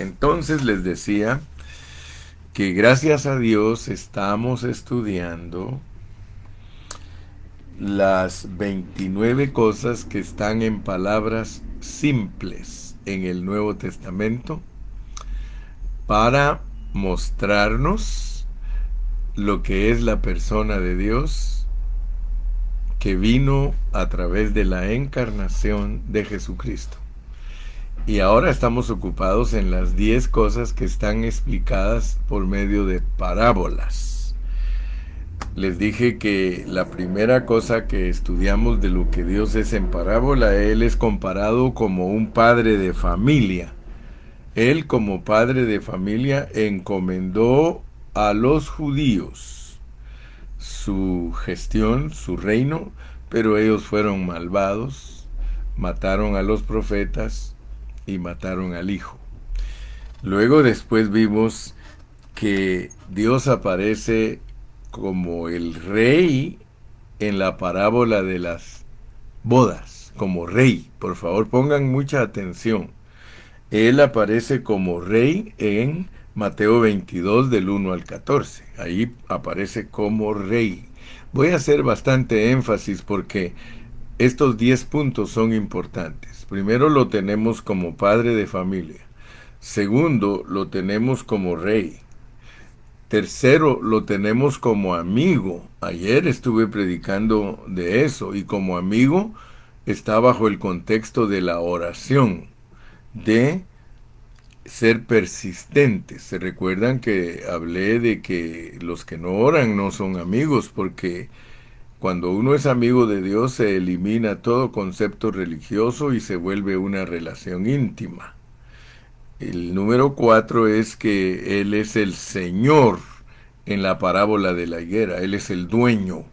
Entonces les decía que gracias a Dios estamos estudiando las 29 cosas que están en palabras simples en el Nuevo Testamento para mostrarnos lo que es la persona de Dios que vino a través de la encarnación de Jesucristo. Y ahora estamos ocupados en las 10 cosas que están explicadas por medio de parábolas. Les dije que la primera cosa que estudiamos de lo que Dios es en parábola, Él es comparado como un padre de familia. Él como padre de familia encomendó a los judíos su gestión, su reino, pero ellos fueron malvados, mataron a los profetas y mataron al hijo. Luego después vimos que Dios aparece como el rey en la parábola de las bodas, como rey. Por favor, pongan mucha atención. Él aparece como rey en Mateo 22 del 1 al 14. Ahí aparece como rey. Voy a hacer bastante énfasis porque estos 10 puntos son importantes. Primero lo tenemos como padre de familia. Segundo, lo tenemos como rey. Tercero, lo tenemos como amigo. Ayer estuve predicando de eso y como amigo está bajo el contexto de la oración, de ser persistentes. Se recuerdan que hablé de que los que no oran no son amigos, porque cuando uno es amigo de Dios se elimina todo concepto religioso y se vuelve una relación íntima. El número 4 es que Él es el Señor en la parábola de la higuera. Él es el dueño.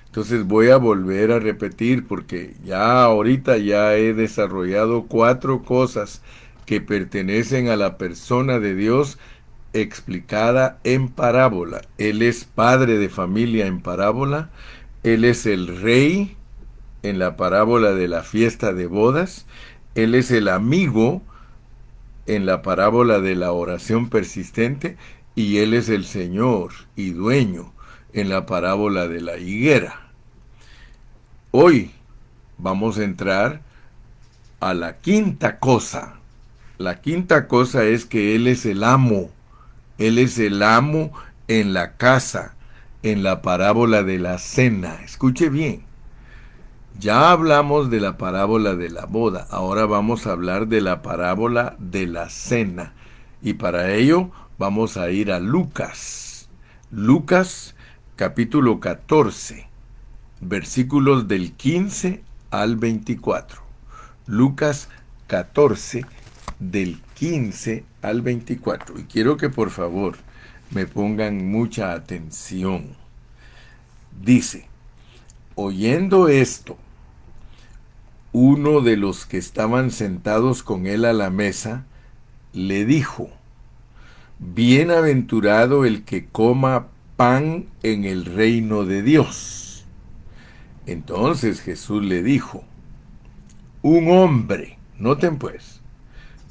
Entonces voy a volver a repetir porque ya ahorita ya he desarrollado 4 cosas que pertenecen a la persona de Dios explicada en parábola. Él es padre de familia en parábola. Él es el rey en la parábola de la fiesta de bodas. Él es el amigo en la parábola de la oración persistente. Y Él es el Señor y dueño en la parábola de la higuera. Hoy vamos a entrar a la quinta cosa. La quinta cosa es que Él es el amo. Él es el amo en la casa, en la parábola de la cena. Escuche bien. Ya hablamos de la parábola de la boda. Ahora vamos a hablar de la parábola de la cena. Y para ello vamos a ir a Lucas. Lucas capítulo 14. Versículos del 15 al 24. Lucas 14, del 15 al 24. Y quiero que por favor me pongan mucha atención. Dice, oyendo esto, uno de los que estaban sentados con él a la mesa, le dijo, bienaventurado el que coma pan en el reino de Dios. Entonces Jesús le dijo, un hombre, noten pues,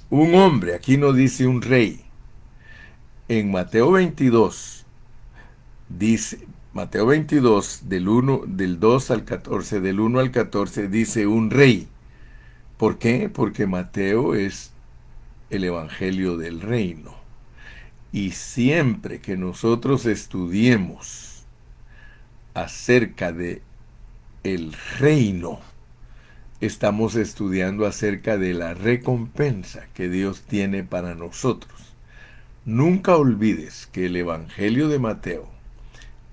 un hombre, aquí no dice un rey. En Mateo 22, dice, Mateo 22, del 2 al 14, del 1 al 14, dice un rey. ¿Por qué? Porque Mateo es el evangelio del reino. Y siempre que nosotros estudiemos acerca de el reino, estamos estudiando acerca de la recompensa que Dios tiene para nosotros. Nunca olvides que el Evangelio de Mateo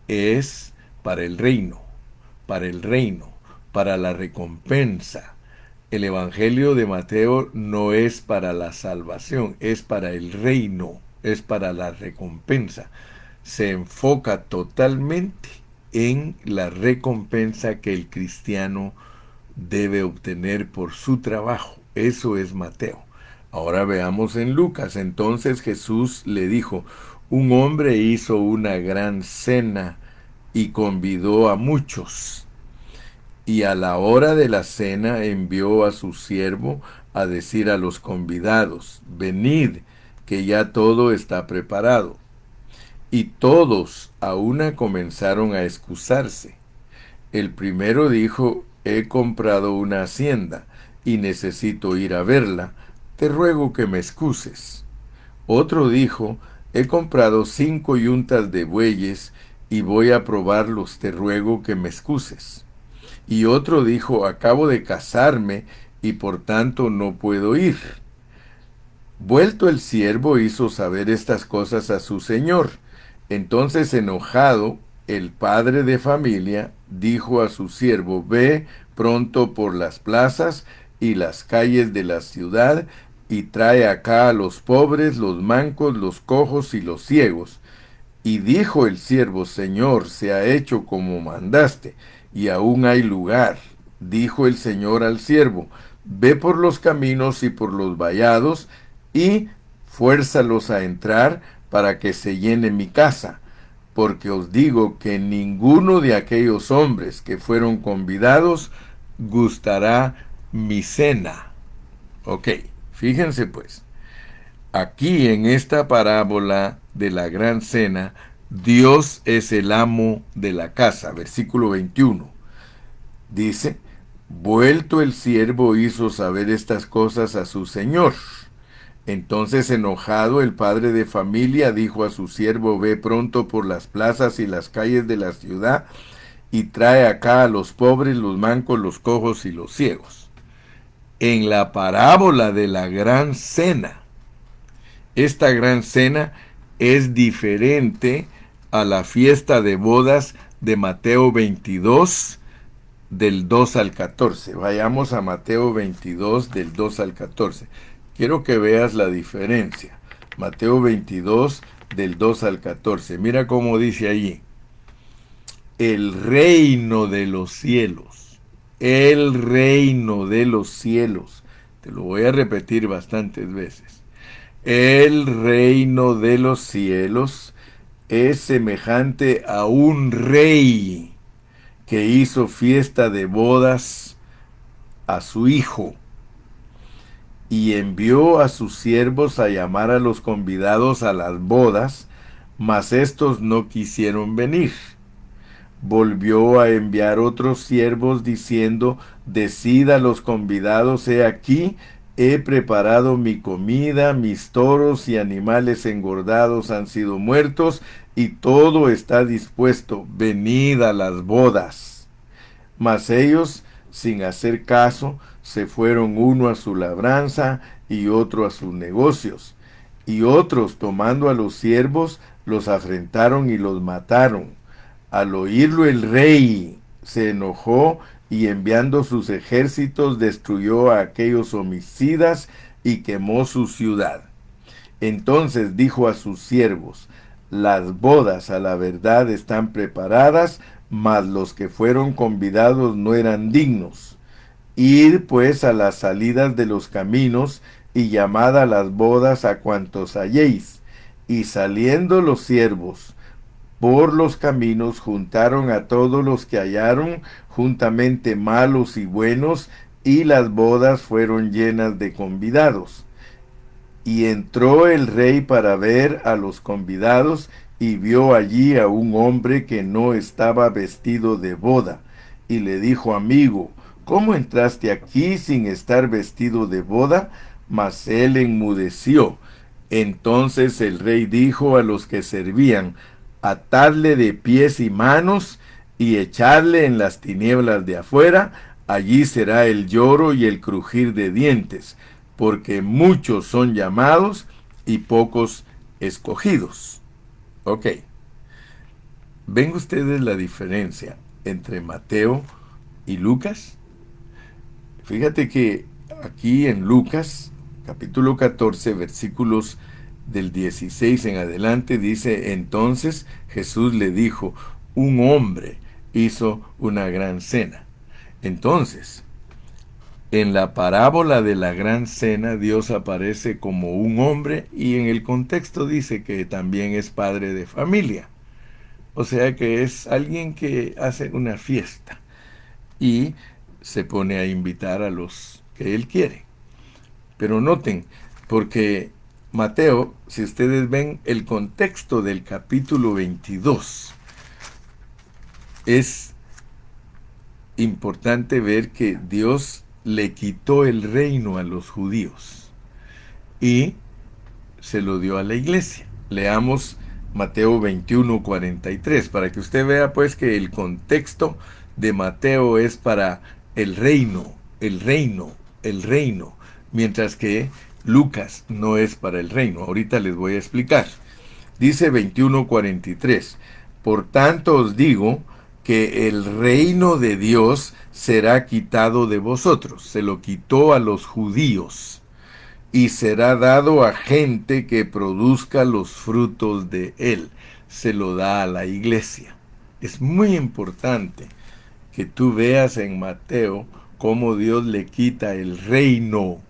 es para el reino, para el reino, para la recompensa. El Evangelio de Mateo no es para la salvación, es para el reino, es para la recompensa. Se enfoca totalmente en la recompensa que el cristiano debe obtener por su trabajo. Eso es Mateo. Ahora veamos en Lucas. Entonces Jesús le dijo, un hombre hizo una gran cena y convidó a muchos. Y a la hora de la cena envió a su siervo a decir a los convidados: venid, que ya todo está preparado. Y todos a una comenzaron a excusarse. El primero dijo: he comprado una hacienda y necesito ir a verla, te ruego que me excuses. Otro dijo: he comprado 5 yuntas de bueyes y voy a probarlos, te ruego que me excuses. Y otro dijo: acabo de casarme y por tanto no puedo ir. Vuelto el siervo hizo saber estas cosas a su señor. Entonces, enojado, el padre de familia dijo a su siervo: ve pronto por las plazas y las calles de la ciudad y trae acá a los pobres, los mancos, los cojos y los ciegos. Y dijo el siervo: Señor, se ha hecho como mandaste, y aún hay lugar. Dijo el Señor al siervo: ve por los caminos y por los vallados, y fuérzalos a entrar, para que se llene mi casa. Porque os digo que ninguno de aquellos hombres que fueron convidados gustará mi cena. Ok, fíjense pues. Aquí en esta parábola de la gran cena, Dios es el amo de la casa. Versículo 21. Dice: vuelto el siervo hizo saber estas cosas a su señor. Entonces, enojado, el padre de familia dijo a su siervo: ve pronto por las plazas y las calles de la ciudad y trae acá a los pobres, los mancos, los cojos y los ciegos. En la parábola de la gran cena, esta gran cena es diferente a la fiesta de bodas de Mateo 22, del 2 al 14. Vayamos a Mateo 22, del 2 al 14. Quiero que veas la diferencia. Mateo 22, del 2 al 14. Mira cómo dice allí: el reino de los cielos. El reino de los cielos. Te lo voy a repetir bastantes veces. El reino de los cielos es semejante a un rey que hizo fiesta de bodas a su hijo, y envió a sus siervos a llamar a los convidados a las bodas, mas éstos no quisieron venir. Volvió a enviar otros siervos diciendo: decid a los convidados: he aquí, he preparado mi comida, mis toros y animales engordados han sido muertos, y todo está dispuesto, venid a las bodas. Mas ellos, sin hacer caso, se fueron, uno a su labranza y otro a sus negocios. Y otros, tomando a los siervos, los afrentaron y los mataron. Al oírlo el rey se enojó, y enviando sus ejércitos destruyó a aquellos homicidas y quemó su ciudad. Entonces dijo a sus siervos: las bodas a la verdad están preparadas, mas los que fueron convidados no eran dignos. Id pues a las salidas de los caminos y llamad a las bodas a cuantos halléis. Y saliendo los siervos por los caminos, juntaron a todos los que hallaron, juntamente malos y buenos, y las bodas fueron llenas de convidados. Y entró el rey para ver a los convidados, y vio allí a un hombre que no estaba vestido de boda. Y le dijo: amigo, ¿cómo entraste aquí sin estar vestido de boda? Mas él enmudeció. Entonces el rey dijo a los que servían: atadle de pies y manos y echadle en las tinieblas de afuera. Allí será el lloro y el crujir de dientes, porque muchos son llamados y pocos escogidos. Ok. ¿Ven ustedes la diferencia entre Mateo y Lucas? Fíjate que aquí en Lucas, capítulo 14, versículos del 16 en adelante, dice: entonces Jesús le dijo: un hombre hizo una gran cena. Entonces, en la parábola de la gran cena, Dios aparece como un hombre, y en el contexto dice que también es padre de familia. O sea que es alguien que hace una fiesta y se pone a invitar a los que él quiere. Pero noten, porque Mateo, si ustedes ven el contexto del capítulo 22, es importante ver que Dios le quitó el reino a los judíos y se lo dio a la iglesia. Leamos Mateo 21:43 para que usted vea pues que el contexto de Mateo es para el reino, el reino, el reino, mientras que Lucas no es para el reino. Ahorita les voy a explicar. Dice 21:43, por tanto os digo que el reino de Dios será quitado de vosotros. Se lo quitó a los judíos y será dado a gente que produzca los frutos de él. Se lo da a la iglesia. Es muy importante que tú veas en Mateo cómo Dios le quita el reino,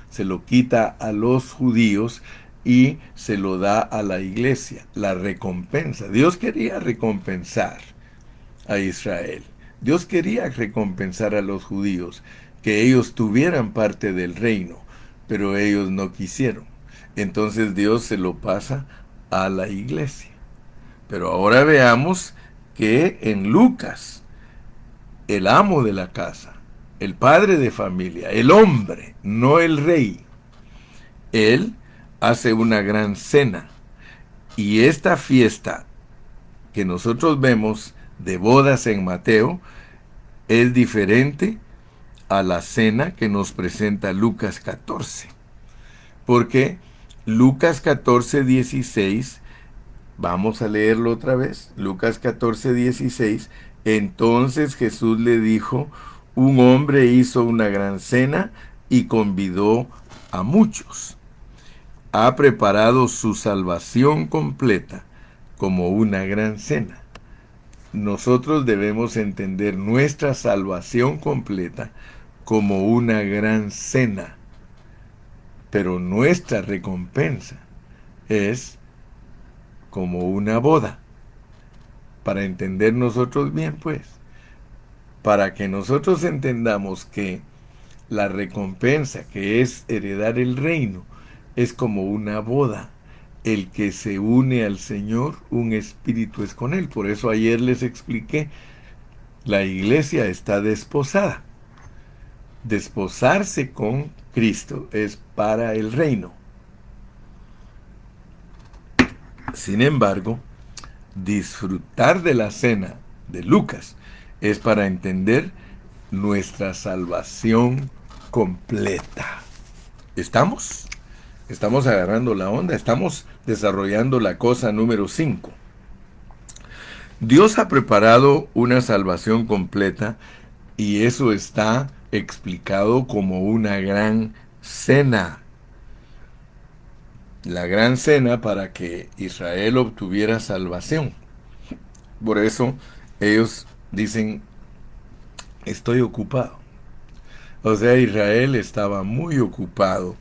se lo quita a los judíos y se lo da a la iglesia, la recompensa. Dios quería recompensar a Israel. Dios quería recompensar a los judíos, que ellos tuvieran parte del reino, pero ellos no quisieron. Entonces Dios se lo pasa a la iglesia. Pero ahora veamos que en Lucas, el amo de la casa, el padre de familia, el hombre, no el rey, él hace una gran cena. Y esta fiesta que nosotros vemos de bodas en Mateo es diferente a la cena que nos presenta Lucas 14. Porque Lucas 14:16, vamos a leerlo otra vez, Lucas 14:16, entonces Jesús le dijo, un hombre hizo una gran cena y convidó a muchos. Ha preparado su salvación completa como una gran cena. Nosotros debemos entender nuestra salvación completa como una gran cena, pero nuestra recompensa es como una boda. Para entender nosotros bien, pues, para que nosotros entendamos que la recompensa, que es heredar el reino, es como una boda. El que se une al Señor, un espíritu es con él. Por eso ayer les expliqué, la iglesia está desposada. Desposarse con Cristo es para el reino. Sin embargo, disfrutar de la cena de Lucas es para entender nuestra salvación completa. ¿Estamos? Estamos agarrando la onda, estamos desarrollando la cosa número 5. Dios ha preparado una salvación completa y eso está explicado como una gran cena. La gran cena para que Israel obtuviera salvación. Por eso ellos dicen, estoy ocupado. O sea, Israel estaba muy ocupado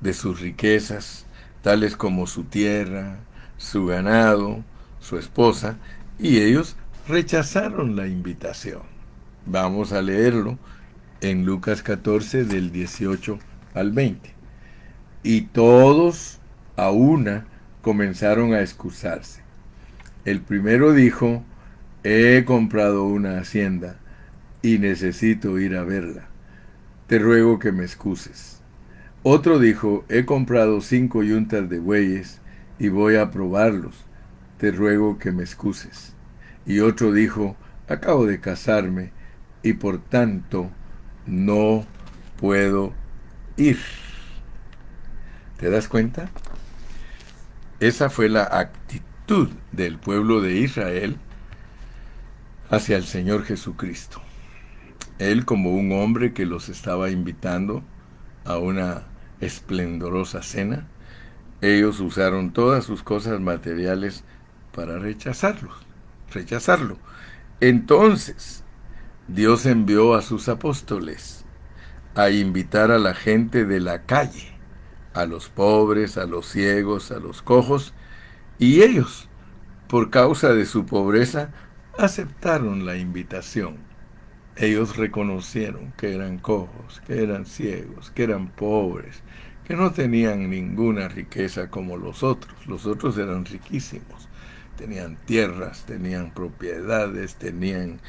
de sus riquezas, tales como su tierra, su ganado, su esposa, y ellos rechazaron la invitación. Vamos a leerlo en Lucas 14 del 18 al 20. Y todos a una comenzaron a excusarse. El primero dijo, he comprado una hacienda y necesito ir a verla. Te ruego que me excuses. Otro dijo, he comprado 5 yuntas de bueyes y voy a probarlos. Te ruego que me excuses. Y otro dijo, acabo de casarme y por tanto no puedo ir. ¿Te das cuenta? Esa fue la actitud del pueblo de Israel hacia el Señor Jesucristo. Él, como un hombre que los estaba invitando a una esplendorosa cena, ellos usaron todas sus cosas materiales para rechazarlo. Entonces, Dios envió a sus apóstoles a invitar a la gente de la calle, a los pobres, a los ciegos, a los cojos, y ellos, por causa de su pobreza, aceptaron la invitación. Ellos reconocieron que eran cojos, que eran ciegos, que eran pobres, que no tenían ninguna riqueza como los otros. Los otros eran riquísimos. Tenían tierras, tenían propiedades, tenían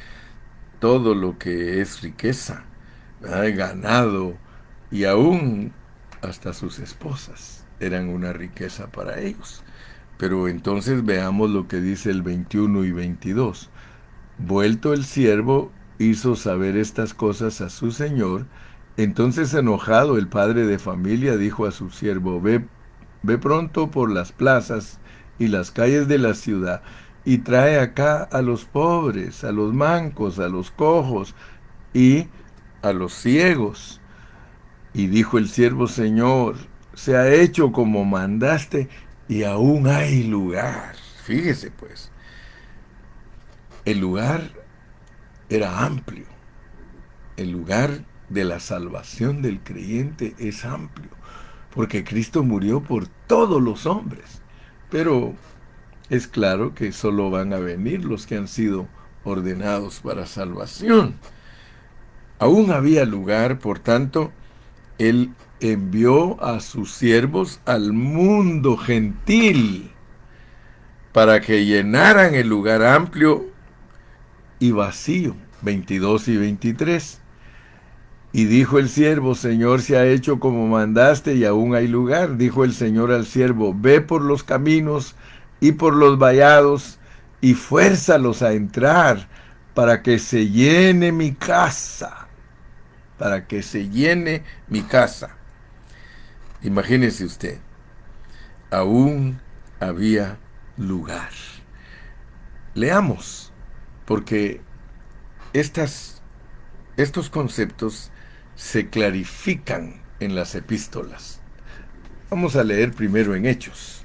todo lo que es riqueza, ¿verdad? Ganado, y aún hasta sus esposas eran una riqueza para ellos. Pero entonces veamos lo que dice el 21 y 22. Vuelto el siervo, hizo saber estas cosas a su señor. Entonces, enojado, el padre de familia dijo a su siervo: ve pronto por las plazas y las calles de la ciudad y trae acá a los pobres, a los mancos, a los cojos y a los ciegos. Y dijo el siervo: Señor, se ha hecho como mandaste y aún hay lugar. Fíjese pues, el lugar era amplio. El lugar de la salvación del creyente es amplio, porque Cristo murió por todos los hombres. Pero es claro que solo van a venir los que han sido ordenados para salvación. Aún había lugar, por tanto, Él envió a sus siervos al mundo gentil para que llenaran el lugar amplio y vacío. 22 y 23. Y dijo el siervo: Señor, se ha hecho como mandaste y aún hay lugar. Dijo el Señor al siervo: ve por los caminos y por los vallados y fuérzalos a entrar para que se llene mi casa. Para que se llene mi casa. Imagínese usted, aún había lugar. Leamos, porque estos conceptos se clarifican en las epístolas. Vamos a leer primero en Hechos.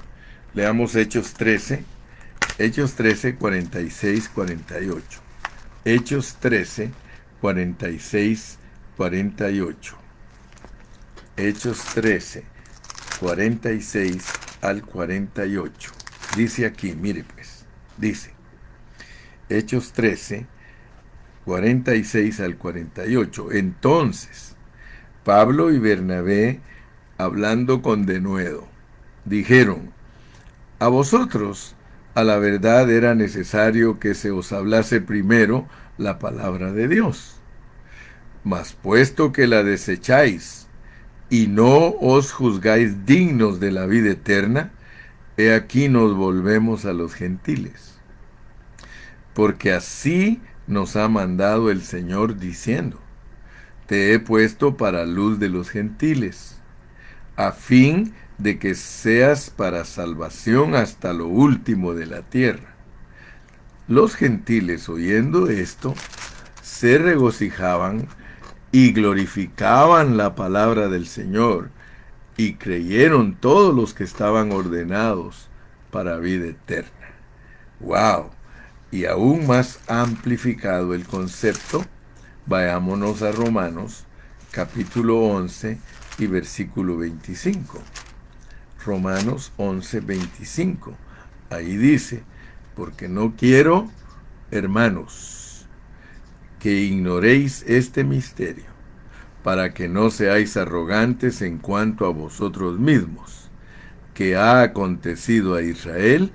Leamos Hechos 13, 46, 48. Hechos 13, 46, 48. Hechos 13, 46 al 48. Dice aquí, mire pues, dice, Hechos 13, 46 al 48. Entonces, Pablo y Bernabé, hablando con denuedo, dijeron: a vosotros, a la verdad, era necesario que se os hablase primero la palabra de Dios. Mas puesto que la desecháis y no os juzgáis dignos de la vida eterna, he aquí nos volvemos a los gentiles. Porque así nos ha mandado el Señor diciendo: te he puesto para luz de los gentiles, a fin de que seas para salvación hasta lo último de la tierra. Los gentiles, oyendo esto, se regocijaban y glorificaban la palabra del Señor, y creyeron todos los que estaban ordenados para vida eterna. ¡Wow! Y aún más amplificado el concepto, vayámonos a Romanos, capítulo 11 y versículo 25. Romanos 11, 25. Ahí dice: porque no quiero, hermanos, que ignoréis este misterio, para que no seáis arrogantes en cuanto a vosotros mismos, que ha acontecido a Israel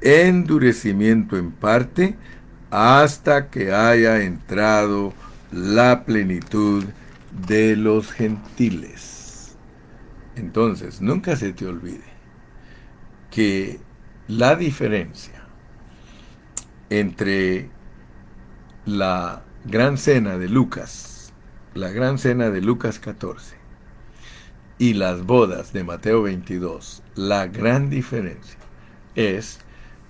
endurecimiento en parte, hasta que haya entrado la plenitud de los gentiles. Entonces, nunca se te olvide que la diferencia entre la gran cena de Lucas, la gran cena de Lucas 14, y las bodas de Mateo 22, la gran diferencia es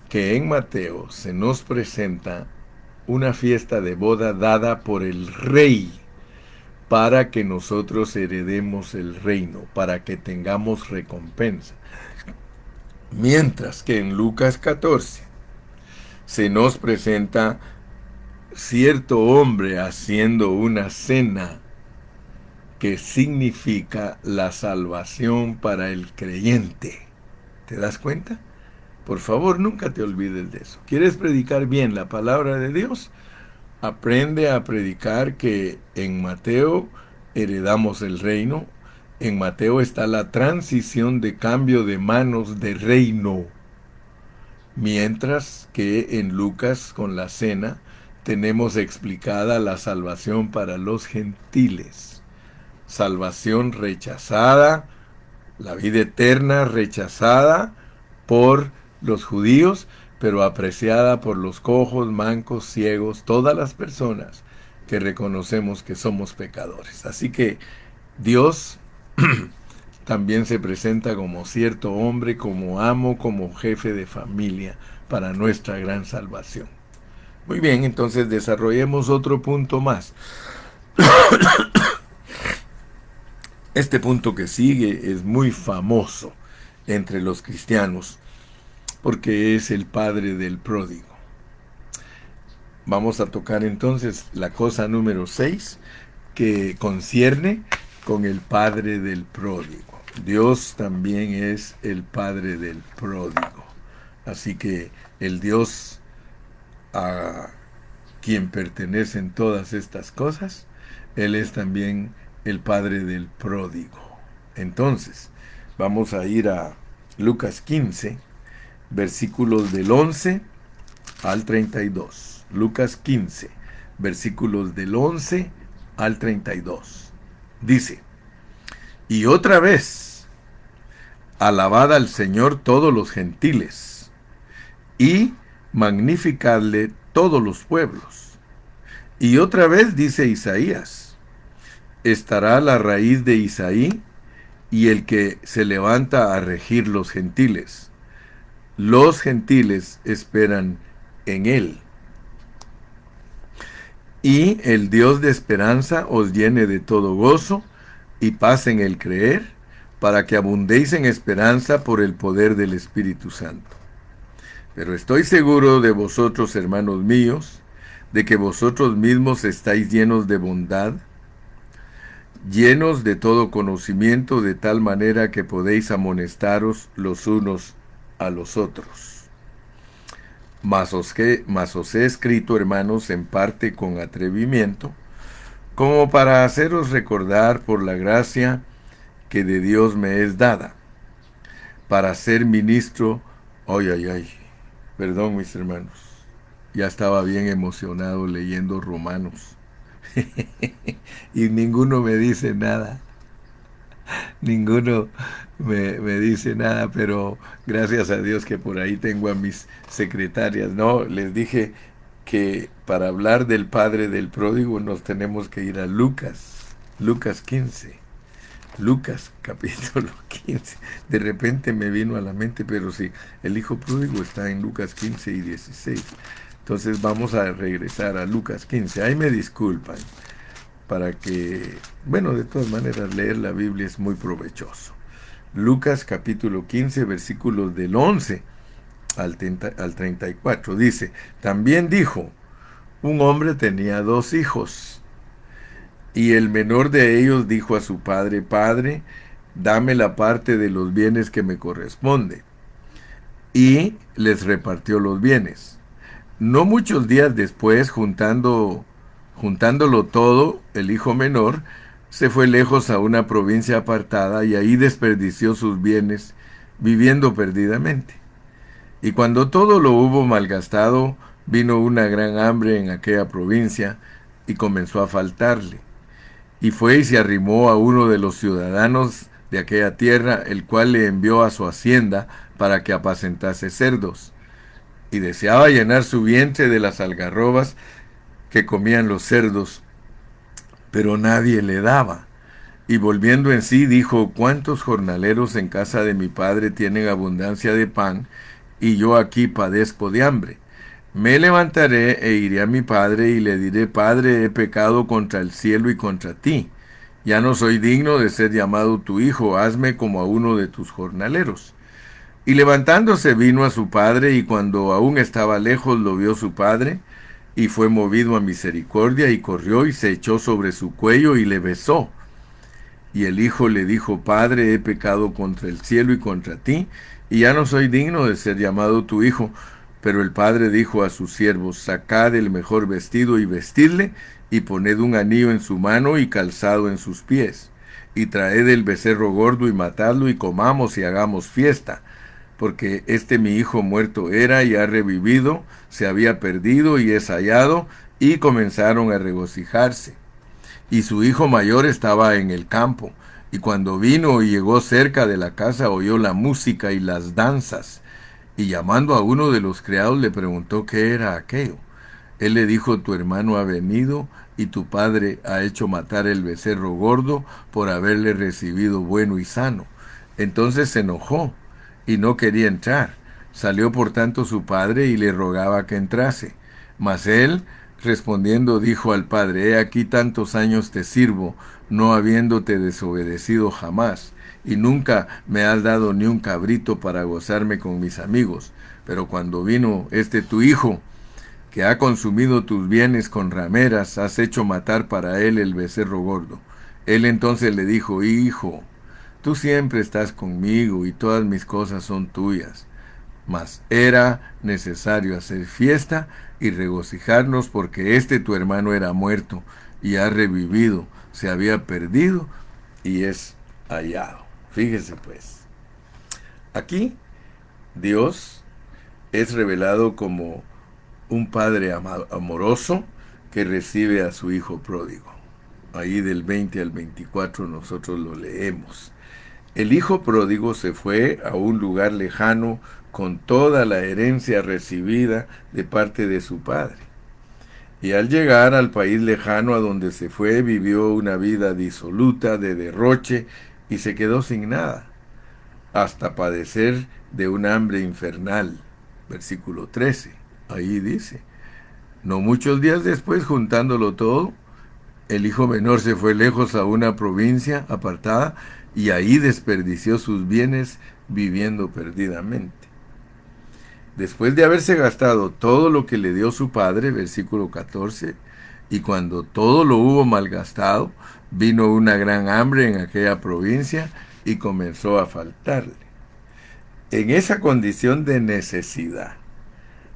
que en Mateo se nos presenta una fiesta de boda dada por el rey, para que nosotros heredemos el reino, para que tengamos recompensa. Mientras que en Lucas 14 se nos presenta cierto hombre haciendo una cena que significa la salvación para el creyente. ¿Te das cuenta? Por favor, nunca te olvides de eso. ¿Quieres predicar bien la palabra de Dios? Aprende a predicar que en Mateo heredamos el reino. En Mateo está la transición de cambio de manos de reino. Mientras que en Lucas, con la cena, tenemos explicada la salvación para los gentiles. Salvación rechazada, la vida eterna rechazada por los judíos, pero apreciada por los cojos, mancos, ciegos, todas las personas que reconocemos que somos pecadores. Así que Dios también se presenta como cierto hombre, como amo, como jefe de familia para nuestra gran salvación. Muy bien, entonces desarrollemos otro punto más. Este punto que sigue es muy famoso entre los cristianos porque es el padre del pródigo. Vamos a tocar entonces la cosa número 6 que concierne con el padre del pródigo. Dios también es el padre del pródigo. Así que el Dios a quien pertenecen todas estas cosas, Él es también el padre del pródigo. Entonces, vamos a ir a Lucas 15, versículos del 11 al 32. Lucas 15, versículos del 11 al 32. Dice: y otra vez, alabad al Señor todos los gentiles, y magnificadle todos los pueblos. Y otra vez dice Isaías: estará la raíz de Isaí, y el que se levanta a regir los gentiles. Los gentiles esperan en él. Y el Dios de esperanza os llene de todo gozo y paz en el creer, para que abundéis en esperanza por el poder del Espíritu Santo. Pero estoy seguro de vosotros, hermanos míos, de que vosotros mismos estáis llenos de bondad, llenos de todo conocimiento, de tal manera que podéis amonestaros los unos a los otros. Mas os he escrito, hermanos, en parte con atrevimiento, como para haceros recordar por la gracia que de Dios me es dada, para ser ministro. Perdón, mis hermanos, ya estaba bien emocionado leyendo Romanos. Y ninguno me dice nada. Ninguno me dice nada, pero gracias a Dios que por ahí tengo a mis secretarias. No, les dije que para hablar del padre del pródigo nos tenemos que ir a Lucas 15. Lucas capítulo 15. De repente me vino a la mente, pero sí, el hijo pródigo está en Lucas 15 y 16. Entonces vamos a regresar a Lucas 15. Ahí me disculpan, para que, bueno, de todas maneras leer la Biblia es muy provechoso. Lucas capítulo 15, versículos del 11 al 34. Dice: también dijo, un hombre tenía 2 hijos, y el menor de ellos dijo a su padre: Padre, dame la parte de los bienes que me corresponde. Y les repartió los bienes. No muchos días después, juntándolo todo, el hijo menor se fue lejos a una provincia apartada y ahí desperdició sus bienes, viviendo perdidamente. Y cuando todo lo hubo malgastado, vino una gran hambre en aquella provincia y comenzó a faltarle. Y fue y se arrimó a uno de los ciudadanos de aquella tierra, el cual le envió a su hacienda para que apacentase cerdos. Y deseaba llenar su vientre de las algarrobas que comían los cerdos, pero nadie le daba. Y volviendo en sí, dijo: ¿cuántos jornaleros en casa de mi padre tienen abundancia de pan, y yo aquí padezco de hambre? Me levantaré e iré a mi padre y le diré: Padre, he pecado contra el cielo y contra ti. Ya no soy digno de ser llamado tu hijo, hazme como a uno de tus jornaleros. Y levantándose vino a su padre, y cuando aún estaba lejos lo vio su padre, y fue movido a misericordia, y corrió y se echó sobre su cuello y le besó. Y el hijo le dijo: Padre, he pecado contra el cielo y contra ti, y ya no soy digno de ser llamado tu hijo. Pero el padre dijo a sus siervos: sacad el mejor vestido y vestidle, y poned un anillo en su mano y calzado en sus pies. Y traed el becerro gordo y matadlo, y comamos y hagamos fiesta. Porque mi hijo muerto era y ha revivido, se había perdido y es hallado. Y comenzaron a regocijarse. Y su hijo mayor estaba en el campo. Y cuando vino y llegó cerca de la casa, oyó la música y las danzas. Y llamando a uno de los criados le preguntó qué era aquello. Él le dijo: tu hermano ha venido y tu padre ha hecho matar el becerro gordo por haberle recibido bueno y sano. Entonces se enojó y no quería entrar. Salió por tanto su padre y le rogaba que entrase. Mas él, respondiendo, dijo al padre: he aquí tantos años te sirvo, no habiéndote desobedecido jamás, y nunca me has dado ni un cabrito para gozarme con mis amigos. Pero cuando vino tu hijo, que ha consumido tus bienes con rameras, has hecho matar para él el becerro gordo. Él entonces le dijo: hijo, tú siempre estás conmigo y todas mis cosas son tuyas. Mas era necesario hacer fiesta y regocijarnos, porque tu hermano era muerto y ha revivido, se había perdido y es hallado. Fíjese pues, aquí Dios es revelado como un padre amoroso que recibe a su hijo pródigo. Ahí del 20 al 24 nosotros lo leemos. El hijo pródigo se fue a un lugar lejano con toda la herencia recibida de parte de su padre. Y al llegar al país lejano a donde se fue, vivió una vida disoluta, de derroche, y se quedó sin nada, hasta padecer de un hambre infernal. Versículo 13. Ahí dice: no muchos días después, juntándolo todo, el hijo menor se fue lejos a una provincia apartada y ahí desperdició sus bienes viviendo perdidamente. Después de haberse gastado todo lo que le dio su padre, versículo 14, y cuando todo lo hubo malgastado, vino una gran hambre en aquella provincia y comenzó a faltarle. En esa condición de necesidad,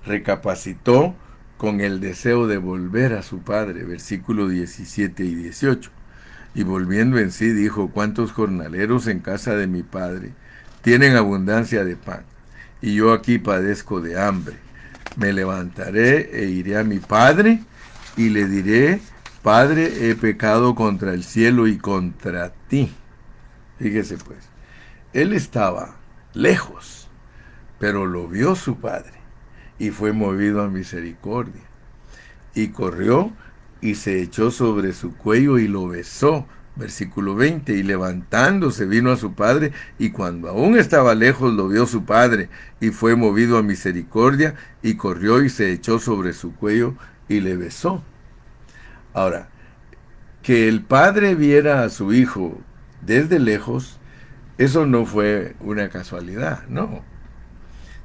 recapacitó con el deseo de volver a su padre, versículos 17 y 18. Y volviendo en sí dijo: cuántos jornaleros en casa de mi padre tienen abundancia de pan, y yo aquí padezco de hambre. Me levantaré e iré a mi padre y le diré: Padre, he pecado contra el cielo y contra ti. Fíjese pues, él estaba lejos, pero lo vio su padre y fue movido a misericordia. Y corrió y se echó sobre su cuello y lo besó. Versículo 20. Y levantándose vino a su padre, y cuando aún estaba lejos lo vio su padre, y fue movido a misericordia, y corrió y se echó sobre su cuello y le besó. Ahora, que el padre viera a su hijo desde lejos, eso no fue una casualidad, no.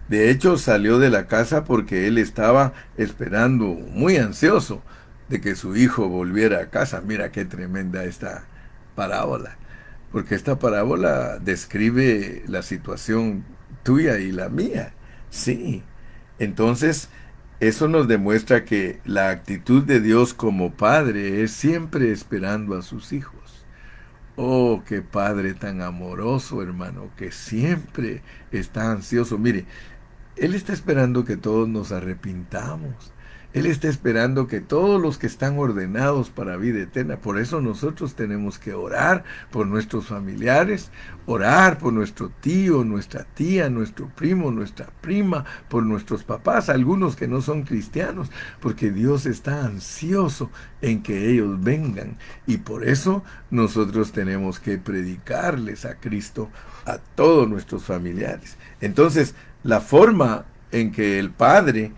De hecho, salió de la casa porque él estaba esperando, muy ansioso, de que su hijo volviera a casa. Mira qué tremenda esta parábola, porque esta parábola describe la situación tuya y la mía. Sí, entonces eso nos demuestra que la actitud de Dios como padre es siempre esperando a sus hijos. Oh, qué padre tan amoroso, hermano, que siempre está ansioso. Mire, él está esperando que todos nos arrepintamos. Él está esperando que todos los que están ordenados para vida eterna. Por eso nosotros tenemos que orar por nuestros familiares, orar por nuestro tío, nuestra tía, nuestro primo, nuestra prima, por nuestros papás, algunos que no son cristianos, porque Dios está ansioso en que ellos vengan. Y por eso nosotros tenemos que predicarles a Cristo a todos nuestros familiares. Entonces, la forma en que el padre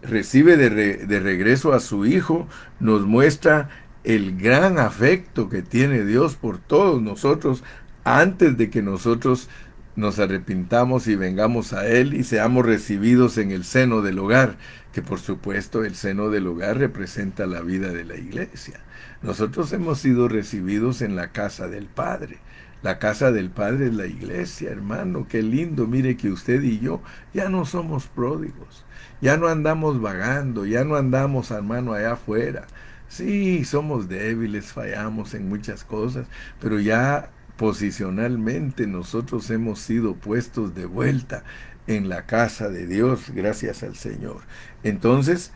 recibe de regreso a su hijo nos muestra el gran afecto que tiene Dios por todos nosotros antes de que nosotros nos arrepintamos y vengamos a Él y seamos recibidos en el seno del hogar, que por supuesto el seno del hogar representa la vida de la iglesia. Nosotros hemos sido recibidos en la casa del Padre. La casa del Padre es la iglesia, hermano. Qué lindo. Mire que usted y yo ya no somos pródigos. Ya no andamos vagando, ya no andamos, hermano, allá afuera. Sí, somos débiles, fallamos en muchas cosas, pero ya posicionalmente nosotros hemos sido puestos de vuelta en la casa de Dios, gracias al Señor. Entonces,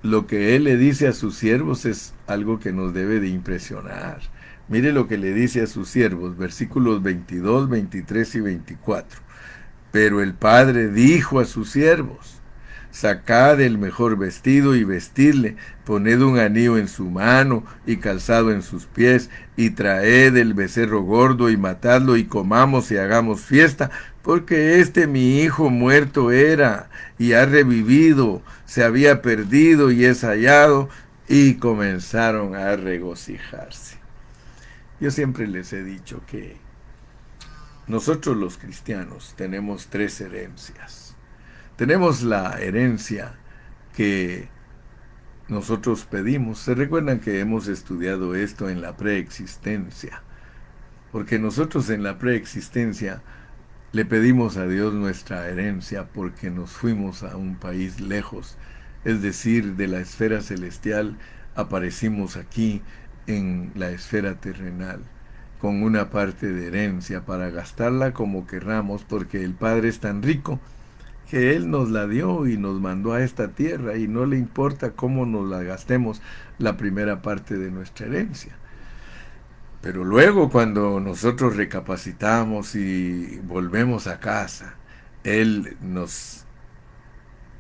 lo que Él le dice a sus siervos es algo que nos debe de impresionar. Mire lo que le dice a sus siervos, versículos 22, 23 y 24. Pero el padre dijo a sus siervos: sacad el mejor vestido y vestidle, poned un anillo en su mano y calzado en sus pies, y traed el becerro gordo y matadlo, y comamos y hagamos fiesta, porque este mi hijo muerto era y ha revivido, se había perdido y es hallado. Y comenzaron a regocijarse. Yo siempre les he dicho que nosotros los cristianos tenemos tres herencias. Tenemos la herencia que nosotros pedimos. ¿Se recuerdan que hemos estudiado esto en la preexistencia? Porque nosotros en la preexistencia le pedimos a Dios nuestra herencia porque nos fuimos a un país lejos, es decir, de la esfera celestial aparecimos aquí en la esfera terrenal con una parte de herencia para gastarla como querramos, porque el Padre es tan rico que Él nos la dio y nos mandó a esta tierra y no le importa cómo nos la gastemos la primera parte de nuestra herencia. Pero luego cuando nosotros recapacitamos y volvemos a casa, Él nos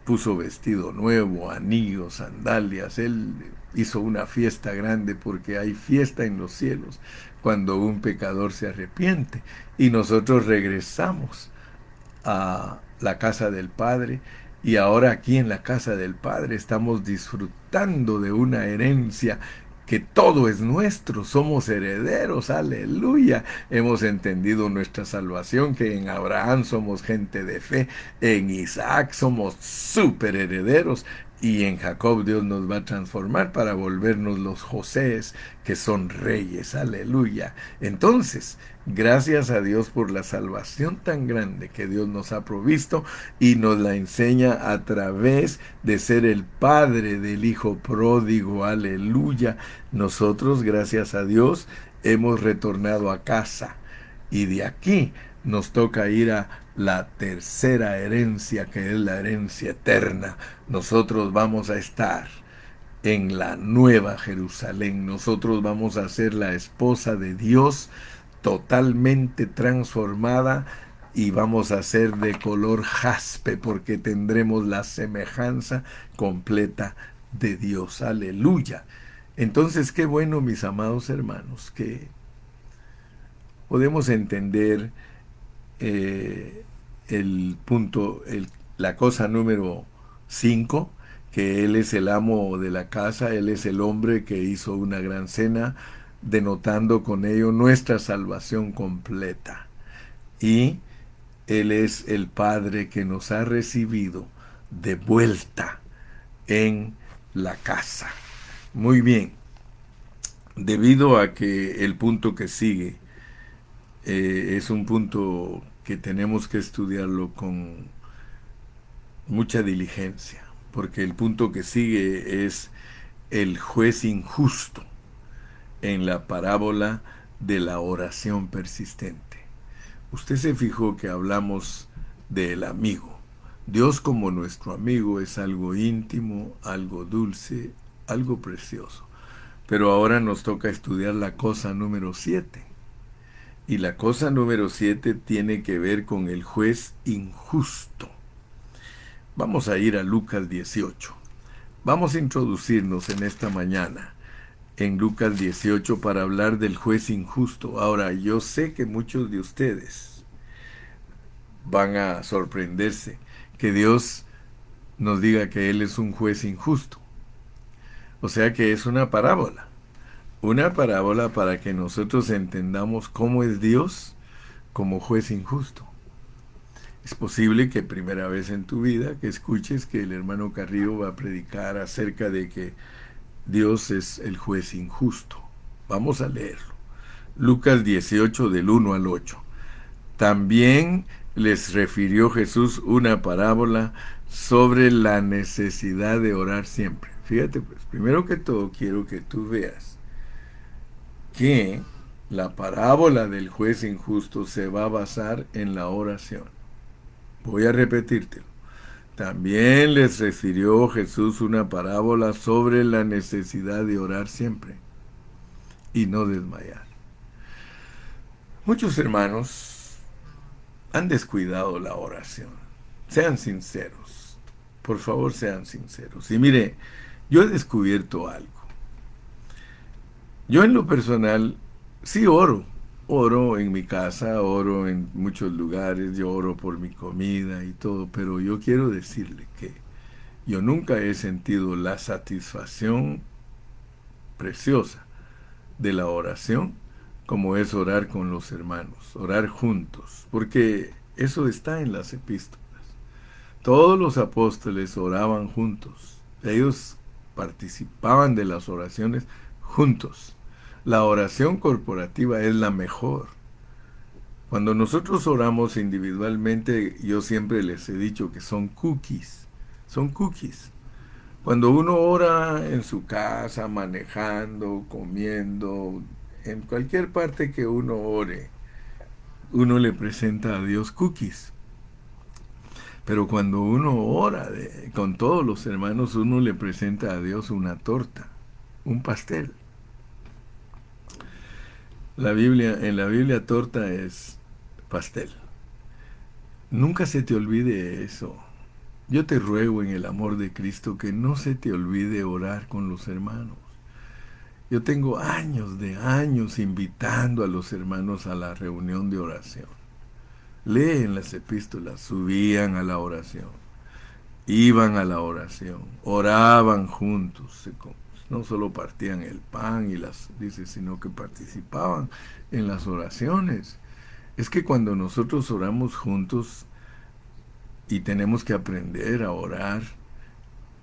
puso vestido nuevo, anillos, sandalias. Él hizo una fiesta grande porque hay fiesta en los cielos cuando un pecador se arrepiente. Y nosotros regresamos a la casa del Padre, y ahora aquí en la casa del Padre estamos disfrutando de una herencia que todo es nuestro, somos herederos, aleluya. Hemos entendido nuestra salvación, que en Abraham somos gente de fe, en Isaac somos super herederos, y en Jacob Dios nos va a transformar para volvernos los Josés, que son reyes, aleluya. Entonces, gracias a Dios por la salvación tan grande que Dios nos ha provisto y nos la enseña a través de ser el padre del hijo pródigo, aleluya. Nosotros, gracias a Dios, hemos retornado a casa, y de aquí nos toca ir a la tercera herencia, que es la herencia eterna. Nosotros vamos a estar en la nueva Jerusalén. Nosotros vamos a ser la esposa de Dios, totalmente transformada, y vamos a ser de color jaspe porque tendremos la semejanza completa de Dios. Aleluya. Entonces, qué bueno, mis amados hermanos, que podemos entender el punto, la cosa número 5, que Él es el amo de la casa, Él es el hombre que hizo una gran cena, denotando con ello nuestra salvación completa. Y Él es el Padre que nos ha recibido de vuelta en la casa. Muy bien, debido a que el punto que sigue es un punto que tenemos que estudiarlo con mucha diligencia, porque el punto que sigue es el juez injusto en la parábola de la oración persistente. Usted se fijó que hablamos del amigo. Dios como nuestro amigo es algo íntimo, algo dulce, algo precioso. Pero ahora nos toca estudiar la cosa número 7. Y la cosa número 7 tiene que ver con el juez injusto. Vamos a ir a Lucas 18. Vamos a introducirnos en esta mañana en Lucas 18 para hablar del juez injusto. Ahora, yo sé que muchos de ustedes van a sorprenderse que Dios nos diga que Él es un juez injusto. O sea que es una parábola. Una parábola para que nosotros entendamos cómo es Dios como juez injusto. Es posible que primera vez en tu vida que escuches que el hermano Carrillo va a predicar acerca de que Dios es el juez injusto. Vamos a leerlo. Lucas 18 del 1 al 8. También les refirió Jesús una parábola sobre la necesidad de orar siempre. Fíjate, pues, primero que todo quiero que tú veas que la parábola del juez injusto se va a basar en la oración. Voy a repetírtelo. También les refirió Jesús una parábola sobre la necesidad de orar siempre y no desmayar. Muchos hermanos han descuidado la oración. Sean sinceros. Por favor, sean sinceros. Y mire, yo he descubierto algo. Yo en lo personal sí oro. Oro en mi casa, oro en muchos lugares, yo oro por mi comida y todo, pero yo quiero decirle que yo nunca he sentido la satisfacción preciosa de la oración como es orar con los hermanos, orar juntos, porque eso está en las epístolas. Todos los apóstoles oraban juntos, ellos participaban de las oraciones juntos. La oración corporativa es la mejor. Cuando nosotros oramos individualmente, yo siempre les he dicho que son cookies, son cookies. Cuando uno ora en su casa, manejando, comiendo, en cualquier parte que uno ore, uno le presenta a Dios cookies. Pero cuando uno ora con todos los hermanos, uno le presenta a Dios una torta, un pastel. En la Biblia torta es pastel. Nunca se te olvide eso. Yo te ruego en el amor de Cristo que no se te olvide orar con los hermanos. Yo tengo años de años invitando a los hermanos a la reunión de oración. Leen las epístolas, subían a la oración, iban a la oración, oraban juntos, no solo partían el pan sino que participaban en las oraciones. Es que cuando nosotros oramos juntos y tenemos que aprender a orar,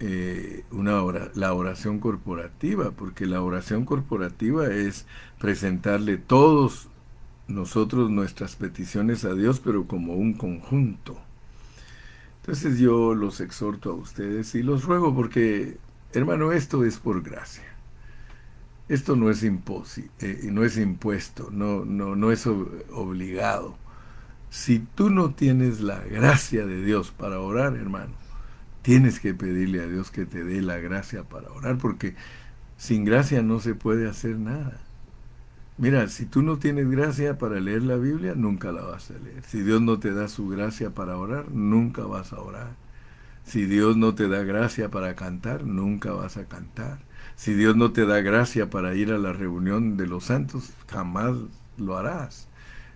la oración corporativa, porque la oración corporativa es presentarle todos nosotros nuestras peticiones a Dios, pero como un conjunto. Entonces yo los exhorto a ustedes y los ruego porque, hermano, esto es por gracia. Esto no es no es impuesto, no es obligado. Si tú no tienes la gracia de Dios para orar, hermano, tienes que pedirle a Dios que te dé la gracia para orar, porque sin gracia no se puede hacer nada. Mira, si tú no tienes gracia para leer la Biblia, nunca la vas a leer. Si Dios no te da su gracia para orar, nunca vas a orar. Si Dios no te da gracia para cantar, nunca vas a cantar. Si Dios no te da gracia para ir a la reunión de los santos, jamás lo harás.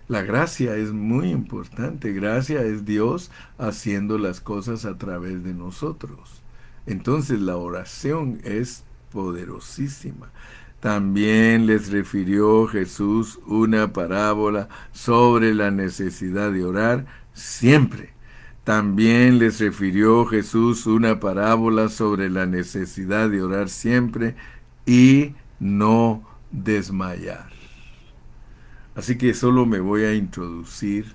La gracia es muy importante. Gracia es Dios haciendo las cosas a través de nosotros. Entonces la oración es poderosísima. También les refirió Jesús una parábola sobre la necesidad de orar siempre. También les refirió Jesús una parábola sobre la necesidad de orar siempre y no desmayar. Así que solo me voy a introducir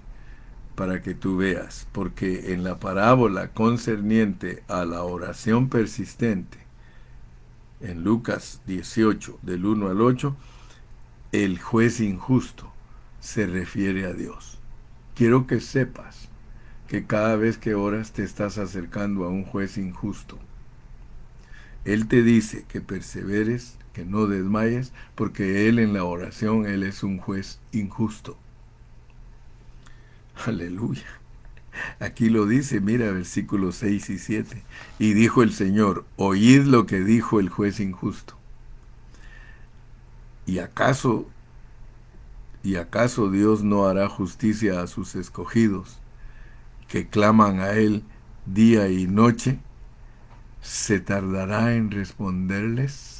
para que tú veas, porque en la parábola concerniente a la oración persistente, en Lucas 18, del 1 al 8, el juez injusto se refiere a Dios. Quiero que sepas que cada vez que oras te estás acercando a un juez injusto. Él te dice que perseveres, que no desmayes, porque Él en la oración, Él es un juez injusto. Aleluya. Aquí lo dice, mira, versículos 6 y 7. Y dijo el Señor, oíd lo que dijo el juez injusto. ¿Y acaso Dios no hará justicia a sus escogidos, que claman a Él día y noche? ¿Se tardará en responderles?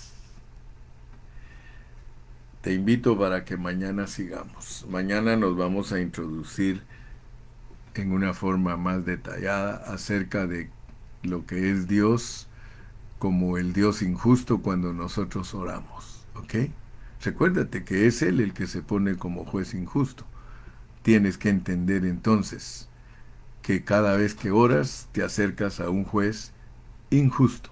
Te invito para que mañana sigamos. Mañana nos vamos a introducir en una forma más detallada acerca de lo que es Dios como el Dios injusto cuando nosotros oramos. ¿Ok? Recuérdate que es Él el que se pone como juez injusto. Tienes que entender entonces que cada vez que oras te acercas a un juez injusto.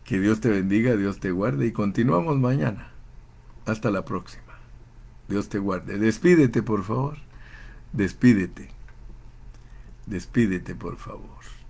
Que Dios te bendiga, Dios te guarde y continuamos mañana. Hasta la próxima. Dios te guarde. Despídete, por favor. Despídete. Despídete, por favor.